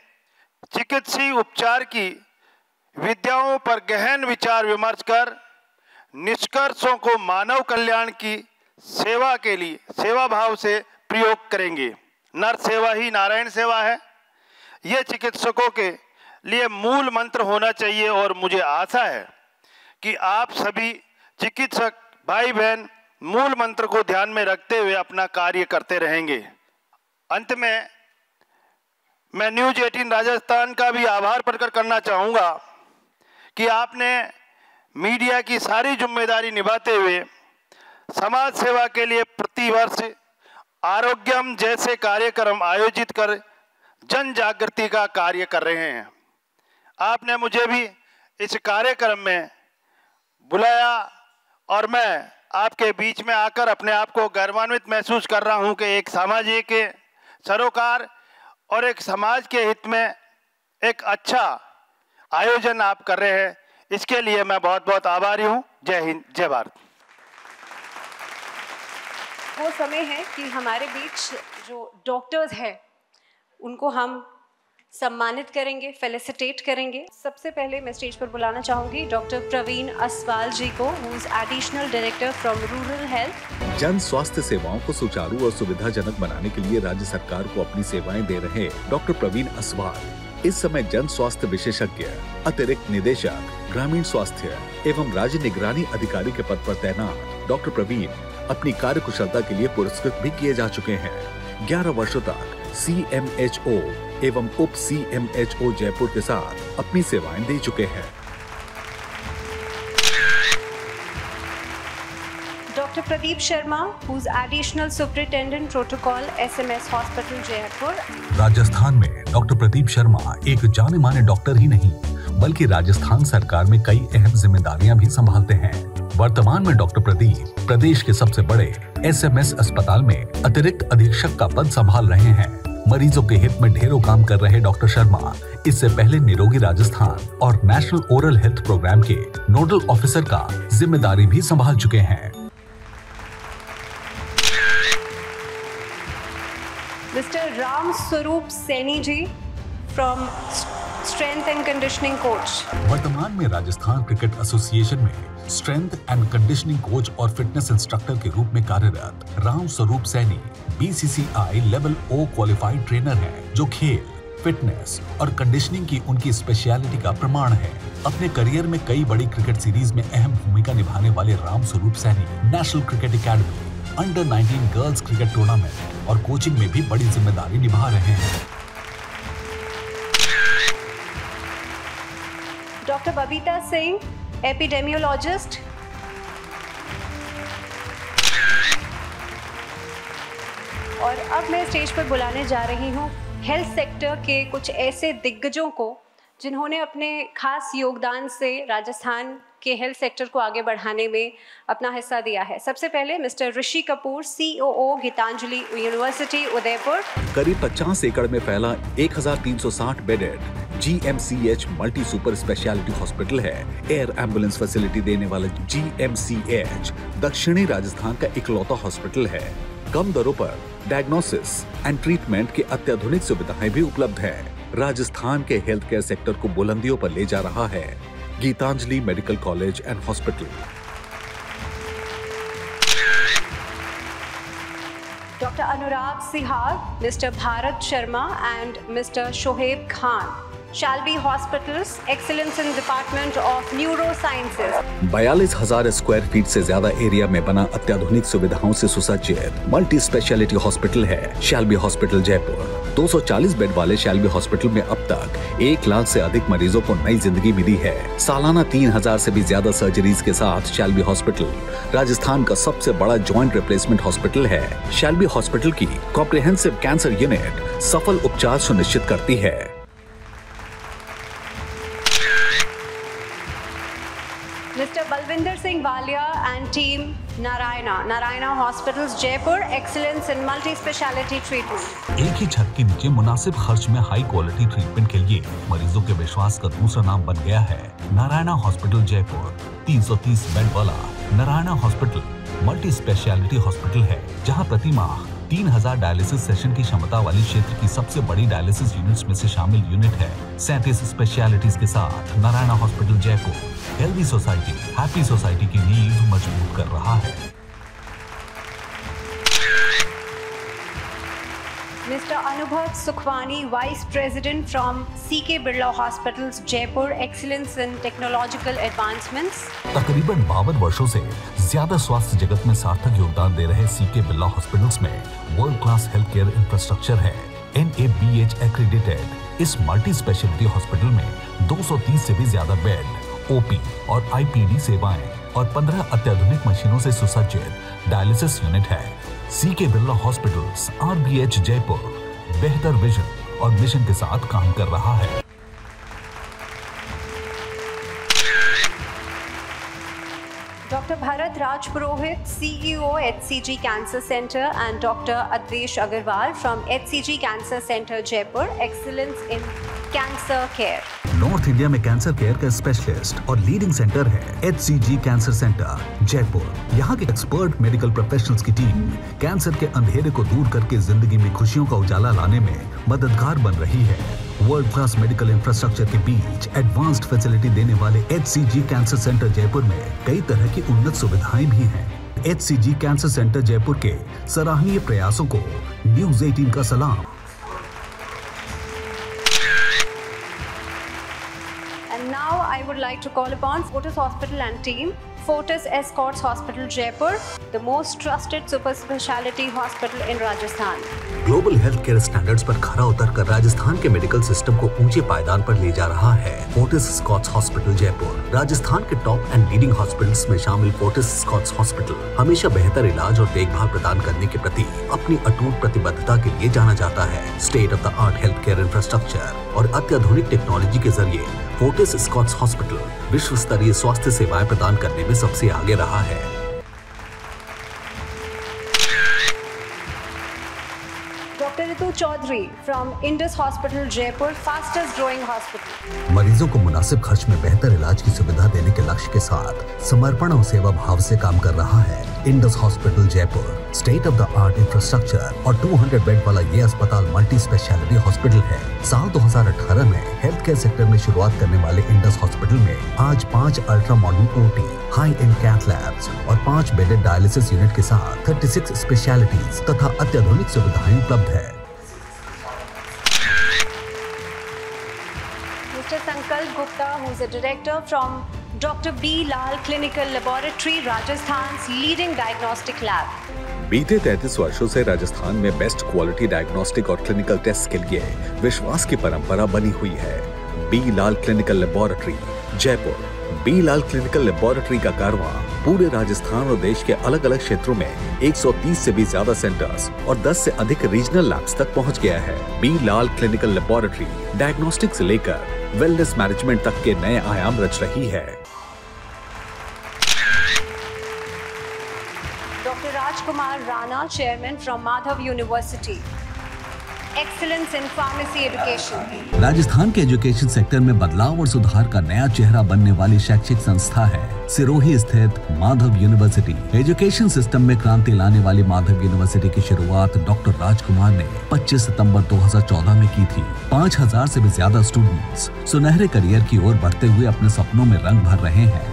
चिकित्सीय उपचार की विद्याओं पर गहन विचार विमर्श कर निष्कर्षों को मानव कल्याण की सेवा के लिए सेवा भाव से प्रयोग करेंगे। नर सेवा ही नारायण सेवा है, ये चिकित्सकों के लिए मूल मंत्र होना चाहिए और मुझे आशा है कि आप सभी चिकित्सक भाई बहन मूल मंत्र को ध्यान में रखते हुए अपना कार्य करते रहेंगे। अंत में मैं न्यूज़ 18 राजस्थान का भी आभार प्रकट करना चाहूँगा कि आपने मीडिया की सारी जिम्मेदारी निभाते हुए समाज सेवा के लिए प्रतिवर्ष आरोग्यम जैसे कार्यक्रम आयोजित कर जन जागृति का कार्य कर रहे हैं। आपने मुझे भी इस कार्यक्रम में बुलाया और मैं आपके बीच में आकर अपने आप को गौरवान्वित महसूस कर रहा हूं कि एक सामाजिक सरोकार और एक समाज के हित में एक अच्छा आयोजन आप कर रहे हैं। इसके लिए मैं बहुत बहुत आभारी हूं। जय हिंद, जय भारत। वो समय है कि हमारे बीच जो डॉक्टर्स हैं उनको हम सम्मानित करेंगे, फेलिसिटेट करेंगे। सबसे पहले मैं स्टेज पर बुलाना चाहूंगी डॉक्टर प्रवीण असवाल जी को, who is additional director from rural health. जन स्वास्थ्य सेवाओं को सुचारू और सुविधाजनक बनाने के लिए राज्य सरकार को अपनी सेवाएं दे रहे डॉक्टर प्रवीण असवाल इस समय जन स्वास्थ्य विशेषज्ञ, अतिरिक्त निदेशक, ग्रामीण स्वास्थ्य एवं राज्य निगरानी अधिकारी के पद पर तैनात डॉक्टर प्रवीण अपनी कार्य कुशलता के लिए पुरस्कृत भी किए जा चुके हैं। 11 वर्षों तक CMHO एवं उप CMHO जयपुर के साथ अपनी सेवाएं दे चुके हैं। Doctor Pradeep Sharma, who is additional superintendent protocol SMS hospital Jaipur. Rajasthan में डॉक्टर प्रदीप शर्मा एक जाने माने डॉक्टर ही नहीं बल्कि राजस्थान सरकार में कई अहम जिम्मेदारियां भी संभालते हैं। वर्तमान में डॉक्टर प्रदीप प्रदेश के सबसे बड़े SMS अस्पताल में अतिरिक्त अधीक्षक का पद संभाल रहे हैं। मरीजों के हित में ढेरों काम कर रहे डॉक्टर शर्मा इससे पहले निरोगी राजस्थान और नेशनल ओरल हेल्थ प्रोग्राम के नोडल ऑफिसर का जिम्मेदारी भी संभाल चुके हैं। Mister Ram Swaroop Saini ji from strength and conditioning coach. वर्तमान में राजस्थान क्रिकेट एसोसिएशन में स्ट्रेंथ एंड कंडीशनिंग कोच और फिटनेस इंस्ट्रक्टर के रूप में कार्यरत Ram Swaroop Saini BCCI level O qualified trainer हैं, जो खेल, फिटनेस और कंडीशनिंग की उनकी स्पेशलिटी का प्रमाण है। अपने करियर में कई बड़ी क्रिकेट सीरीज में अहम भूमिका निभाने वाले Ram Swaroop Saini national cricket academy, under 19 girls cricket tournament और कोचिंग में भी बड़ी जिम्मेदारी निभा रहे हैं। Doctor Babita Singh, epidemiologist. और अब मैं स्टेज पर बुलाने जा रही हूँ हेल्थ सेक्टर के कुछ ऐसे दिग्गजों को जिन्होंने अपने खास योगदान से राजस्थान के हेल्थ सेक्टर को आगे बढ़ाने में अपना हिस्सा दिया है। सबसे पहले mister Rishi Kapoor, COO Geetanjali university Udaipur. करीब 50 एकड़ में फैला 1360 bedded GMCH multi super speciality hospital है। एयर एम्बुलेंस फैसिलिटी देने वाला GMCH दक्षिणी राजस्थान का इकलौता हॉस्पिटल है। कम दरों पर डायग्नोसिस एंड ट्रीटमेंट की अत्याधुनिक सुविधाएं भी उपलब्ध है। राजस्थान के हेल्थ केयर सेक्टर को बुलंदियों पर ले जा रहा है Gitanjali medical college and hospital. Dr. Anurag Sihar, Mr. Bharat Sharma and Mr. Shoaib Khan Shalby Hospitals, excellence in Department of Neurosciences. 42,000 square feet से ज्यादा एरिया में बना अत्याधुनिक सुविधाओं से सुसज्जित मल्टी स्पेशलिटी हॉस्पिटल है शैल्बी हॉस्पिटल जयपुर। 240 बेड वाले शैल्बी हॉस्पिटल में अब तक 1 लाख से अधिक मरीजों को नई जिंदगी मिली है। सालाना 3,000 से भी ज्यादा सर्जरीज के साथ शैल्बी हॉस्पिटल राजस्थान का सबसे बड़ा जॉइंट रिप्लेसमेंट हॉस्पिटल है। शैल्बी हॉस्पिटल की कॉम्प्रिहेंसिव कैंसर यूनिट सफल उपचार सुनिश्चित करती है। Mr. Balvinder Singh Walia and team Narayana Hospitals Jaipur, excellence in multi-speciality treatment. एक ही छत के नीचे मुनासिब खर्च में हाई क्वालिटी ट्रीटमेंट के लिए मरीजों के विश्वास का दूसरा नाम बन गया है नारायणा हॉस्पिटल जयपुर। 330 बेड वाला Narayana hospital multi speciality hospital है, जहां प्रति माह 3,000 डायलिसिस सेशन की क्षमता वाली क्षेत्र की सबसे बड़ी डायलिसिस यूनिट्स में से शामिल यूनिट है। 37 स्पेशलिटीज के साथ Narayana hospital Jaipur healthy society, happy society की नींव मजबूत कर रहा है। Mr. Anubhav Sukhwani, Vice President from CK Birla Hospitals Jaipur, excellence in technological advancements. तकरीबन 52 वर्षों से ज्यादा स्वास्थ्य जगत में सार्थक योगदान दे रहे सीके बिरला हॉस्पिटल्स में world class health care infrastructure है। NABH एक्रेडिटेड इस मल्टी स्पेशलिटी हॉस्पिटल में 230 से भी ज्यादा बेड, OP और IPD सेवाएं और 15 अत्याधुनिक मशीनों से सुसज्जित डायलिसिस यूनिट है। CK Birla hospitals RBH Jaipur बेहतर विजन और मिशन के साथ काम कर रहा है। Dr. Bharat Raj Purohit, CEO HCG Cancer Center, and Dr. Advesh Agarwal from HCG Cancer Center Jaipur, excellence in cancer care. North India में कैंसर केयर का स्पेशलिस्ट और लीडिंग सेंटर है HCG कैंसर सेंटर जयपुर। यहाँ के expert medical professionals की team cancer के अंधेरे को दूर करके जिंदगी में खुशियों का उजाला लाने में मददगार बन रही है। वर्ल्ड क्लास मेडिकल इंफ्रास्ट्रक्चर के बीच एडवांस्ड फैसिलिटी देने वाले HCG कैंसर सेंटर जयपुर में कई तरह की उन्नत सुविधाएं भी हैं। HCG कैंसर सेंटर जयपुर के सराहनीय प्रयासों को न्यूज़ 18 का सलाम। And now I would like to call upon Fortis Hospital and team, Fortis Escorts Hospital Jaipur, the most trusted super speciality hospital in Rajasthan. Global health care standards पर खरा उतरकर राजस्थान के मेडिकल सिस्टम को ऊंचे पायदान पर ले जा रहा है Fortis Escorts hospital Jaipur. Rajasthan के टॉप एंड लीडिंग हॉस्पिटल्स में शामिल फोर्टिस एस्कॉर्ट्स हॉस्पिटल हमेशा बेहतर इलाज और देखभाल प्रदान करने के प्रति अपनी अटूट प्रतिबद्धता के लिए जाना जाता है। State of the art health care infrastructure और अत्याधुनिक टेक्नोलॉजी के जरिए फोर्टिस एस्कॉर्ट्स हॉस्पिटल विश्व स्तरीय स्वास्थ्य सेवाएं प्रदान करने में सबसे आगे रहा है। Dr. Ritu Chaudhary from Indus Hospital Jaipur, fastest growing hospital. मरीजों को मुनासिब खर्च में बेहतर इलाज की सुविधा देने के लक्ष्य के साथ समर्पण और सेवा भाव से काम कर रहा है Indus hospital Jaipur. State of the art infrastructure और 200 बेड वाला ये अस्पताल मल्टी स्पेशलिटी हॉस्पिटल है। साल 2018 में हेल्थ केयर सेक्टर में शुरुआत करने वाले इंडस हॉस्पिटल में आज 5 ultra modern OT, high end cath labs और 5 बेडेड डायलिसिस यूनिट के साथ 36 स्पेशलिटीज तथा अत्याधुनिक सुविधाएं उपलब्ध है। Mr. Sankalp Gupta, who is a director from Dr. B. Lal Clinical Laboratory, Rajasthan's leading diagnostic lab. बीते 33 वर्षों से राजस्थान में बेस्ट क्वालिटी डायग्नोस्टिक और क्लिनिकल टेस्ट के लिए विश्वास की परंपरा बनी हुई है। B Lal clinical laboratory Jaipur. B Lal clinical laboratory का कारवां पूरे राजस्थान और देश के अलग अलग क्षेत्रों में 130 से भी ज्यादा सेंटर्स और 10 से अधिक रीजनल लैब्स तक पहुंच गया है। B Lal clinical laboratory diagnostic से लेकर वेलनेस मैनेजमेंट तक के नए आयाम रच रही है। Dr. Rajkumar Rana, chairman from Madhav University. Excellence in pharmacy education. Rajasthan के एजुकेशन सेक्टर में बदलाव और सुधार का नया चेहरा बनने वाली शैक्षिक संस्था है सिरोही स्थित माधव यूनिवर्सिटी। एजुकेशन सिस्टम में क्रांति लाने वाली माधव यूनिवर्सिटी की शुरुआत डॉक्टर राजकुमार ने 25 सितंबर 2014 में की थी। 5000 से भी ज्यादा स्टूडेंट्स सुनहरे करियर की ओर बढ़ते हुए अपने सपनों में रंग भर रहे हैं।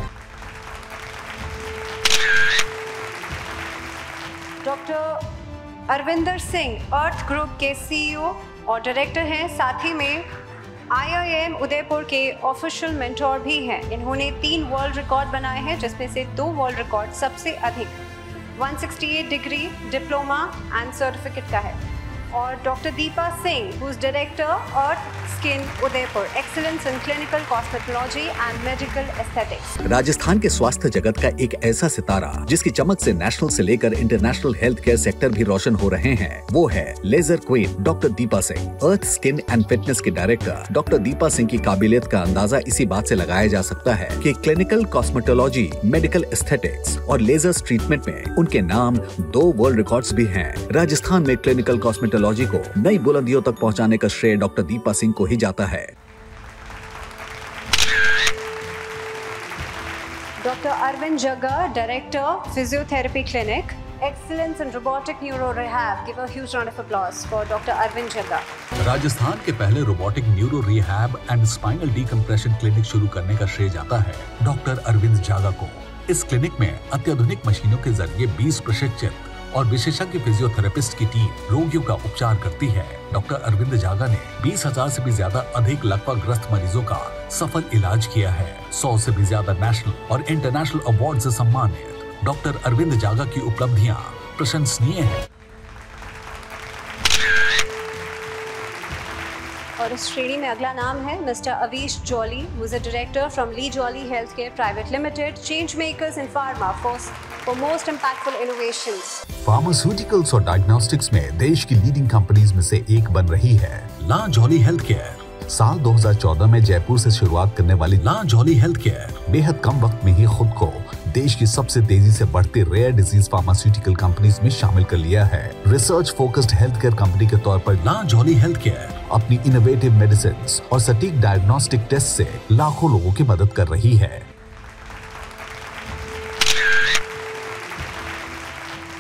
डॉक्टर अरविंदर सिंह अर्थ ग्रुप के CEO और डायरेक्टर हैं, साथ ही में IIM उदयपुर के ऑफिशियल मेंटोर भी हैं। इन्होंने 3 वर्ल्ड रिकॉर्ड बनाए हैं, जिसमें से 2 वर्ल्ड रिकॉर्ड सबसे अधिक 168 डिग्री डिप्लोमा एंड सर्टिफिकेट का है। और doctor Deepa Singh, who is director earth skin Udaipur, excellence in clinical cosmetology and medical aesthetics. Rajasthan के स्वास्थ्य जगत का एक ऐसा सितारा जिसकी चमक से नेशनल से लेकर इंटरनेशनल हेल्थ केयर सेक्टर भी रोशन हो रहे हैं, वो है laser queen doctor Deepa Singh. Earth skin and fitness के डायरेक्टर डॉक्टर दीपा सिंह की काबिलियत का अंदाजा इसी बात से लगाया जा सकता है कि क्लिनिकल कॉस्मेटोलॉजी, मेडिकल एस्थेटिक्स और लेजर ट्रीटमेंट में उनके नाम 2 वर्ल्ड रिकॉर्ड्स भी हैं। राजस्थान में क्लिनिकल कॉस्मेटोलॉजी को नई बुलंदियों तक पहुंचाने का श्रेय डॉक्टर दीपा सिंह को ही जाता है। Doctor Arvind Jagga, director physiotherapy clinic, excellence in robotic neuro rehab. Give a huge round of applause for doctor Arvind Jagga. Rajasthan के पहले robotic neuro rehab and spinal decompression clinic शुरू करने का श्रेय जाता है डॉक्टर अरविंद जागा को। इस क्लिनिक में अत्याधुनिक मशीनों के जरिए 20 प्रशिक्षित और विशेषज्ञ फिजियोथेरेपिस्ट की टीम रोगियों का उपचार करती है। डॉक्टर अरविंद जागा ने 20,000 से भी ज्यादा अधिक लकवा ग्रस्त मरीजों का सफल इलाज किया है। 100 से भी ज्यादा नेशनल और इंटरनेशनल अवार्ड से सम्मानित डॉक्टर अरविंद जागा की उपलब्धियां प्रशंसनीय है। और इस श्रेणी में अगला नाम है mister Avish Jolly, who is a director from Lee jolly health care private limited, change makers in pharma for most impactful innovations. Pharmaceuticals और डायग्नोस्टिक्स में देश की लीडिंग कंपनीज में से एक बन रही है ला जॉली हेल्थ केयर। साल 2014 में जयपुर से शुरुआत करने वाली ला जॉली हेल्थ केयर बेहद कम वक्त में ही खुद को देश की सबसे तेजी से बढ़ती रेयर डिजीज फार्मास्यूटिकल कंपनीज में शामिल कर लिया है। Research focused health care company के तौर पर ला जॉली हेल्थ केयर अपनी इनोवेटिव मेडिसिन और सटीक डायग्नोस्टिक टेस्ट से लाखों लोगों की मदद कर रही है।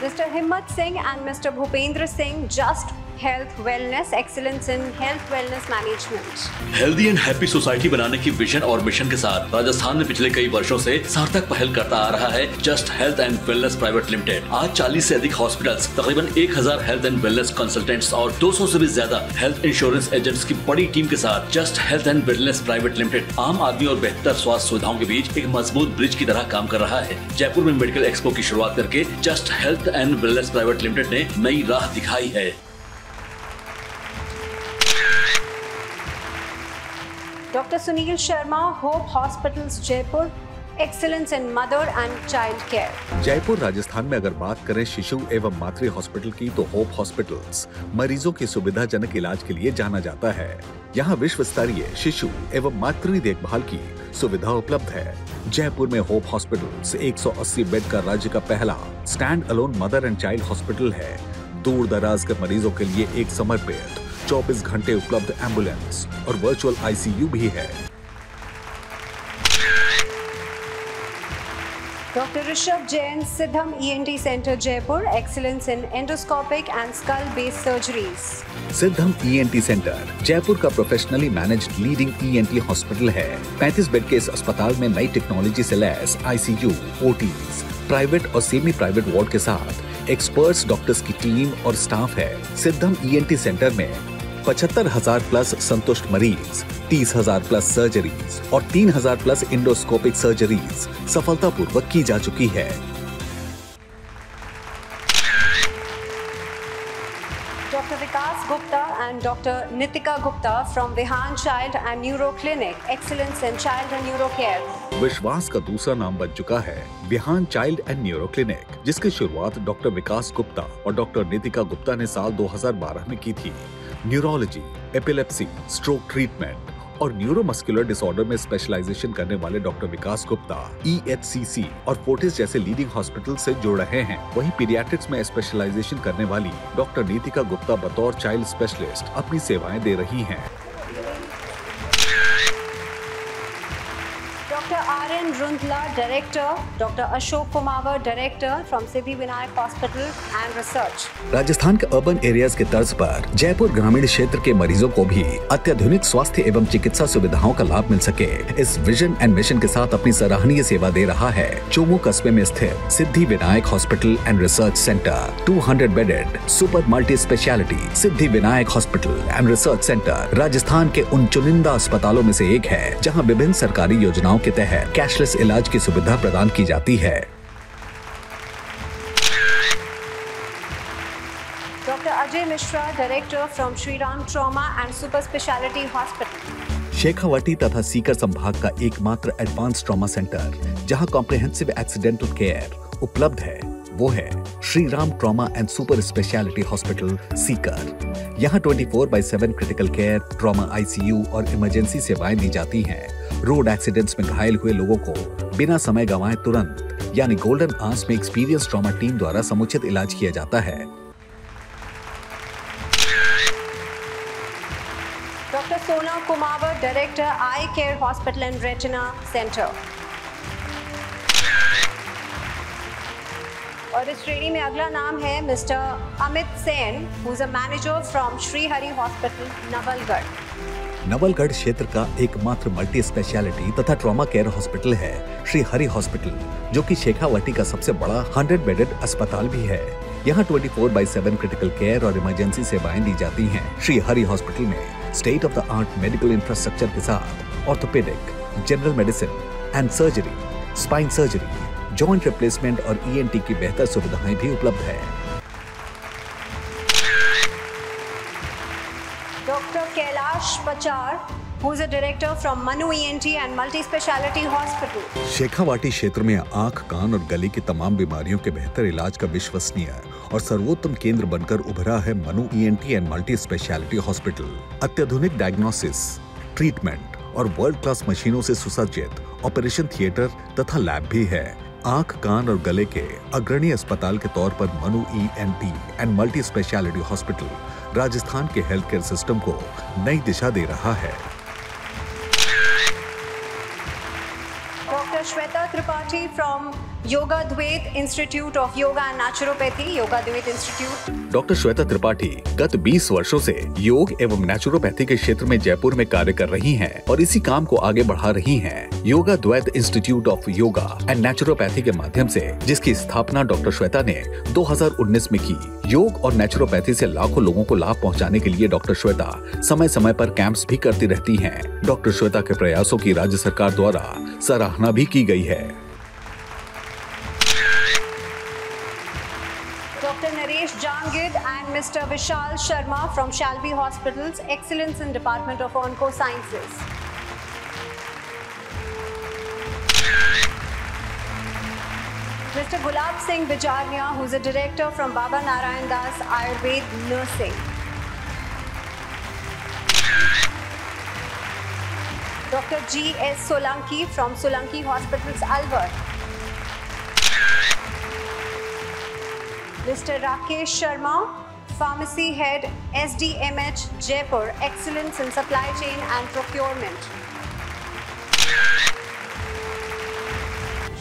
Mr. Himmat Singh and Mr. Bhupendra Singh, Just Health Wellness, Excellence in Health Wellness Management. Healthy and happy society बनाने की विजन और मिशन के साथ राजस्थान में पिछले कई वर्षों से सार्थक पहल करता आ रहा है just health and wellness private limited. आज 40 से अधिक हॉस्पिटल्स, तकरीबन 1000 हेल्थ एंड वेलनेस कंसल्टेंट्स और 200 से भी ज्यादा हेल्थ इंश्योरेंस एजेंट्स की बड़ी टीम के साथ just health and wellness private limited आम आदमी और बेहतर स्वास्थ्य सुविधाओं के बीच एक मजबूत ब्रिज की तरह काम कर रहा है। जयपुर में मेडिकल एक्सपो की शुरुआत करके just health and wellness private limited ने नई राह दिखाई है। Dr. Sunil Sharma, Hope Hospitals, Jaipur, Excellence in Mother and Child Care. Jaipur Rajasthan में अगर बात करें शिशु एवं मातृ हॉस्पिटल की तो होप हॉस्पिटल्स मरीजों की सुविधाजनक इलाज के लिए जाना जाता है। यहाँ विश्व स्तरीय शिशु एवं मातृ देखभाल की सुविधा उपलब्ध है। जयपुर में होप हॉस्पिटल्स 180 बेड का राज्य का पहला stand alone mother and child hospital है। दूर दराज के मरीजों के लिए एक समर्पित 24 घंटे उपलब्ध एम्बुलेंस और वर्चुअल ICU भी है। Dr. Rishabh Jain, Siddham ENT Center, Jaipur, Excellence in Endoscopic and Skull-based Surgeries. Siddham ENT centre Jaipur का professionally managed leading ENT hospital है। 35 बेड के इस अस्पताल में नई टेक्नोलॉजी से लैस ICU, OTs, प्राइवेट और सेमी प्राइवेट वार्ड के साथ एक्सपर्ट्स डॉक्टर्स की टीम और स्टाफ है। सिद्धम ENT सेंटर में 75,000 प्लस संतुष्ट मरीज, 30,000 प्लस सर्जरीज और 3,000 प्लस इंडोस्कोपिक सर्जरीज सफलतापूर्वक की जा चुकी है। Dr. Vikas Gupta and Dr. Nitika Gupta from Vihan Child and Neuro Clinic, Excellence in Child and Neuro Care. विश्वास का दूसरा नाम बन चुका है Vihaan child and neuro clinic, जिसकी शुरुआत डॉक्टर विकास गुप्ता और डॉक्टर नितिका गुप्ता ने साल 2012 में की थी। न्यूरोलॉजी, एपिलेप्सी, स्ट्रोक ट्रीटमेंट और न्यूरोमस्कुलर डिसऑर्डर में स्पेशलाइजेशन करने वाले डॉक्टर विकास गुप्ता EHCC और फोर्टिस जैसे लीडिंग हॉस्पिटल से जुड़ रहे हैं। वहीं पीडियाट्रिक्स में स्पेशलाइजेशन करने वाली डॉक्टर नीतिका गुप्ता बतौर चाइल्ड स्पेशलिस्ट अपनी सेवाएं दे रही हैं। Dr. R.N. Narayan Rundla, Director, Dr. Ashok Kumawar, Director from Siddhi Vinayak Hospital and Research. Rajasthan के अर्बन एरियाज के तर्ज पर जयपुर ग्रामीण क्षेत्र के मरीजों को भी अत्याधुनिक स्वास्थ्य एवं चिकित्सा सुविधाओं का लाभ मिल सके, इस विजन एंड मिशन के साथ अपनी सराहनीय सेवा दे रहा है चोमू कस्बे में स्थित Siddhi Vinayak hospital and research centre. 200 bedded super multi speciality Siddhi Vinayak hospital and research centre Rajasthan के उन चुनिंदा अस्पतालों में से एक है जहां विभिन्न सरकारी योजनाओं के तहत कैशलेस इलाज की सुविधा प्रदान की जाती है। Dr. Ajay Mishra, Director from Shri Ram Trauma and Super Speciality Hospital. Shekhawati तथा सीकर संभाग का एकमात्र एडवांस ट्रॉमा सेंटर जहां कॉम्प्रिहेंसिव एक्सीडेंटल केयर उपलब्ध है वो है Shri Ram trauma and super speciality hospital Sikar. यहाँ 24/7 क्रिटिकल केयर, ट्रॉमा ICU और इमरजेंसी सेवाएं दी जाती हैं। रोड एक्सीडेंट्स में घायल हुए लोगों को बिना समय गंवाए तुरंत यानी गोल्डन आवर्स में एक्सपीरियंस ट्रॉमा टीम द्वारा समुचित इलाज किया जाता है। Dr. Sona Kumawar, Director, Eye Care Hospital and Retina Center. और इस श्रेणी में अगला नाम है mister Amit Sen, who is a manager from Shri Hari Hospital, Nawalgarh. Nawalgarh क्षेत्र का एकमात्र मल्टी स्पेशलिटी तथा ट्रॉमा केयर हॉस्पिटल है श्री हरि हॉस्पिटल, जो कि शेखावाटी का सबसे बड़ा 100 बेडेड अस्पताल भी है। यहाँ 24/7 क्रिटिकल केयर और इमरजेंसी सेवाएं दी जाती हैं। श्री हरि हॉस्पिटल में state of the art medical infrastructure के साथ orthopaedic, general medicine and surgery, spine surgery, joint replacement और ENT की बेहतर सुविधाएं भी उपलब्ध है। Dr. Kailash Pachar, who is a director from Manu ENT and Multi Speciality Hospital. Shekhawati क्षेत्र में आंख, कान और गले की तमाम बीमारियों के बेहतर इलाज का विश्वसनीय और सर्वोत्तम केंद्र बनकर उभरा है Manu ENT and multi speciality hospital. अत्याधुनिक डायग्नोसिस, ट्रीटमेंट और वर्ल्ड क्लास मशीनों से सुसज्जित ऑपरेशन थिएटर तथा लैब भी है। आंख, कान और गले के अग्रणी अस्पताल के तौर पर Manu ENT and multi speciality hospital Rajasthan के हेल्थ केयर सिस्टम को नई दिशा दे रहा है। Dr. Shweta Tripathi from Yoga Dvait Institute of Yoga and Naturopathy, Yoga Dvait Institute. Doctor Shweta Tripathi गत 20 वर्षों से योग एवं नेचुरोपैथी के क्षेत्र में जयपुर में कार्य कर रही हैं और इसी काम को आगे बढ़ा रही हैं। योगा द्वैत institute of yoga and naturopathy के माध्यम से, जिसकी स्थापना डॉक्टर श्वेता ने 2019 में की। योग और नेचुरोपैथी से लाखों लोगों को लाभ पहुंचाने के लिए डॉक्टर श्वेता समय समय पर कैंप्स भी करती रहती हैं। डॉक्टर श्वेता के प्रयासों की राज्य सरकार द्वारा सराहना भी की गई है। Dr. Naresh Jangid and Mr. Vishal Sharma from Shalby Hospitals, Excellence in Department of Onco Sciences. Mr. Gulab Singh Bijarnia, who is a director from Baba Narayan Das Ayurved Nursing. Dr. G.S. Solanki from Solanki Hospitals, Alwar. Mr. Rakesh Sharma, Pharmacy Head, SDMH, Jaipur, Excellence in Supply Chain and Procurement.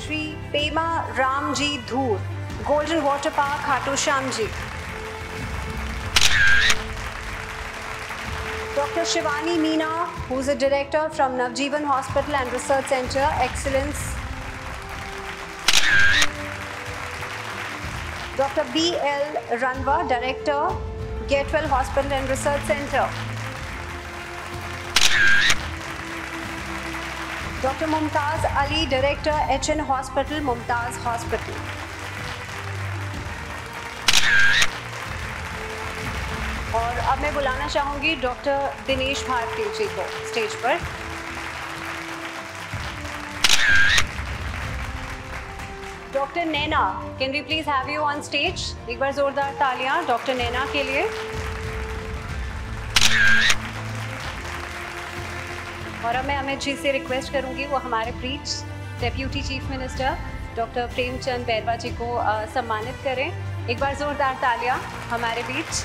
Shri Pema Ramji Dhoor, Golden Water Park, Khatu Shamji. Dr. Shivani Meena, who is a director from Navjeevan Hospital and Research Center, Excellence. Dr. B.L. Ranva, Director, Gatewell Hospital and Research Center. Dr. Mumtaz Ali, Director, HN Hospital, Mumtaz Hospital. और अब मैं बुलाना चाहूँगी doctor Dinesh Bharti जी को stage पर। Doctor Naina, can we please have you on stage? एक बार जोरदार तालियां डॉक्टर नैना के लिए। और अब मैं अमित जी से रिक्वेस्ट करूंगी वो हमारे प्रीच deputy chief minister doctor Premchand Bairwa ji को सम्मानित करें। एक बार जोरदार तालियां हमारे बीच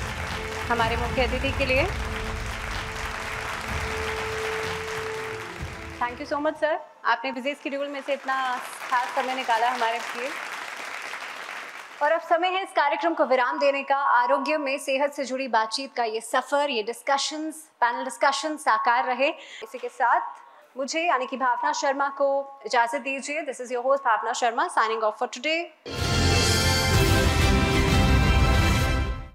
हमारे मुख्य अतिथि के लिए। Thank you so much sir, आपने बिजी शेड्यूल में से इतना खास समय निकाला हमारे लिए। और अब समय है इस कार्यक्रम को विराम देने का। आरोग्य में सेहत से जुड़ी बातचीत का ये सफर, ये डिस्कशंस, पैनल डिस्कशन साकार रहे। इसी के साथ मुझे यानी कि भावना शर्मा को इजाजत दीजिए। This is your host Bhavna Sharma signing off for today.